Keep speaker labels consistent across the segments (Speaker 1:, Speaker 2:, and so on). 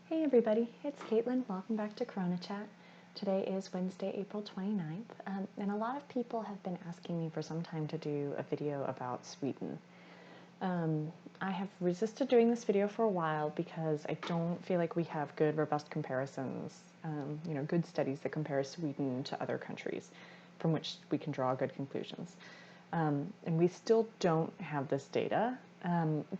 Speaker 1: Hey everybody, it's Caitlin. Welcome back to CoronaChat. Today is Wednesday, April 29th, and a lot of people have been asking me for some time to do a video about Sweden. I have resisted doing this video for a while because I don't feel like we have good, robust comparisons, good studies that compare Sweden to other countries from which we can draw good conclusions. And we still don't have this data,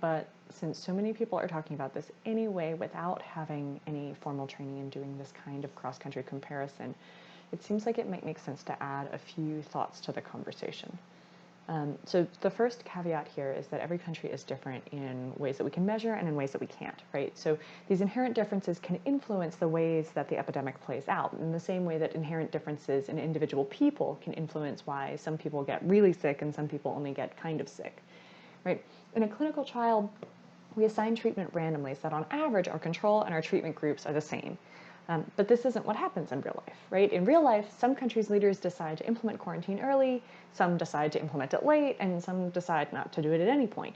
Speaker 1: but since so many people are talking about this anyway without having any formal training in doing this kind of cross-country comparison, it seems like it might make sense to add a few thoughts to the conversation. So the first caveat here is that every country is different in ways that we can measure and in ways that we can't, right? So these inherent differences can influence the ways that the epidemic plays out in the same way that inherent differences in individual people can influence why some people get really sick and some people only get kind of sick, right? In a clinical trial, we assign treatment randomly so that on average our control and our treatment groups are the same. But this isn't what happens in real life, right? In real life, some countries' leaders decide to implement quarantine early, some decide to implement it late, and some decide not to do it at any point.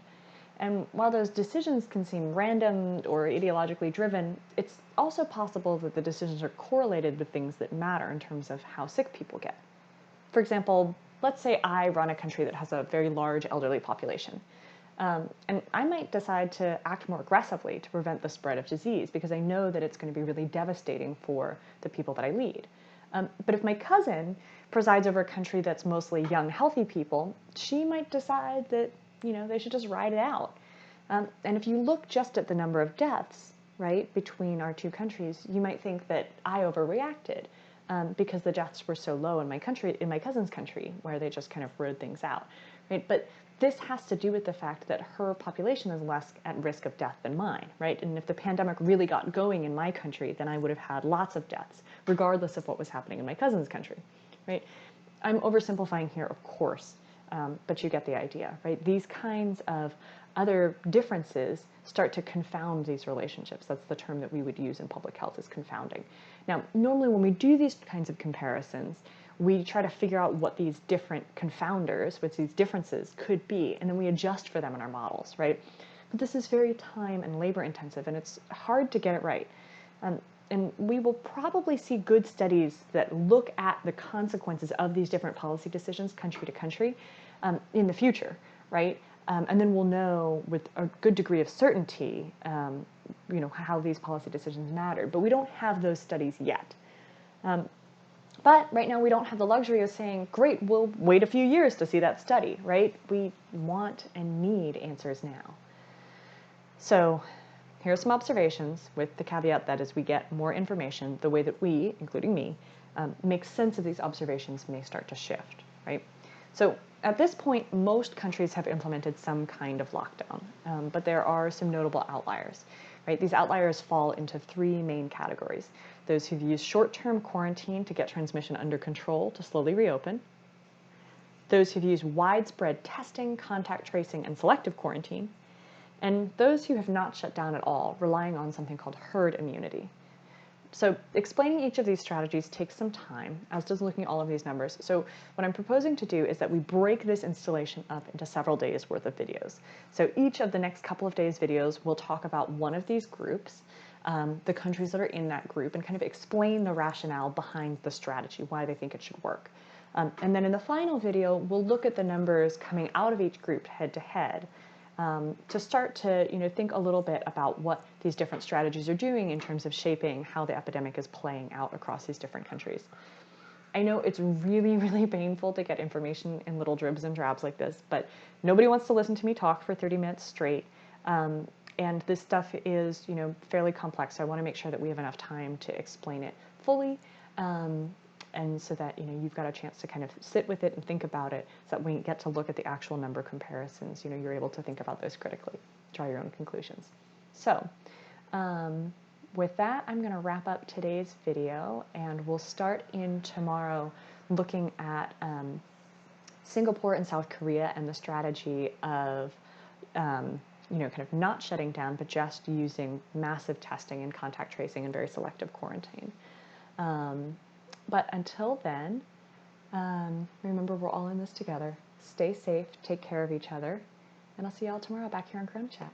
Speaker 1: And while those decisions can seem random or ideologically driven, it's also possible that the decisions are correlated with things that matter in terms of how sick people get. For example, let's say I run a country that has a very large elderly population. And I might decide to act more aggressively to prevent the spread of disease because I know that it's going to be really devastating for the people that I lead. But if my cousin presides over a country that's mostly young, healthy people, she might decide that, they should just ride it out. And if you look just at the number of deaths, right, between our two countries, you might think that I overreacted because the deaths were so low in my cousin's country, where they just kind of rode things out, right? But this has to do with the fact that her population is less at risk of death than mine, right? And if the pandemic really got going in my country, then I would have had lots of deaths, regardless of what was happening in my cousin's country, right? I'm oversimplifying here, of course, but you get the idea, right? These kinds of other differences start to confound these relationships. That's the term that we would use in public health, is confounding. Now, normally when we do these kinds of comparisons, we try to figure out what these different confounders, what these differences could be, and then we adjust for them in our models, right? But this is very time and labor intensive, and it's hard to get it right. And we will probably see good studies that look at the consequences of these different policy decisions, country to country, in the future, right? And then we'll know with a good degree of certainty, how these policy decisions matter. But we don't have those studies yet. But right now we don't have the luxury of saying, great, we'll wait a few years to see that study, right? We want and need answers now. So here are some observations with the caveat that as we get more information, the way that we, including me, make sense of these observations may start to shift, right? So at this point, most countries have implemented some kind of lockdown, but there are some notable outliers, right? These outliers fall into three main categories. Those who've used short-term quarantine to get transmission under control to slowly reopen, those who've used widespread testing, contact tracing, and selective quarantine, and those who have not shut down at all, relying on something called herd immunity. So explaining each of these strategies takes some time, as does looking at all of these numbers. So what I'm proposing to do is that we break this installation up into several days worth of videos. So each of the next couple of days videos will talk about one of these groups, the countries that are in that group, and kind of explain the rationale behind the strategy, why they think it should work. And then in the final video, we'll look at the numbers coming out of each group head to head, to start to think a little bit about what these different strategies are doing in terms of shaping how the epidemic is playing out across these different countries. I know it's really, really painful to get information in little dribs and drabs like this, but nobody wants to listen to me talk for 30 minutes straight. And this stuff is fairly complex, so I want to make sure that we have enough time to explain it fully. And so that you've got a chance to kind of sit with it and think about it, so that when you get to look at the actual number comparisons, you're able to think about those critically, draw your own conclusions. So with that, I'm going to wrap up today's video, and we'll start in tomorrow looking at Singapore and South Korea and the strategy of kind of not shutting down, but just using massive testing and contact tracing and very selective quarantine. But until then, remember, we're all in this together. Stay safe, take care of each other, and I'll see y'all tomorrow back here on CoronaChat.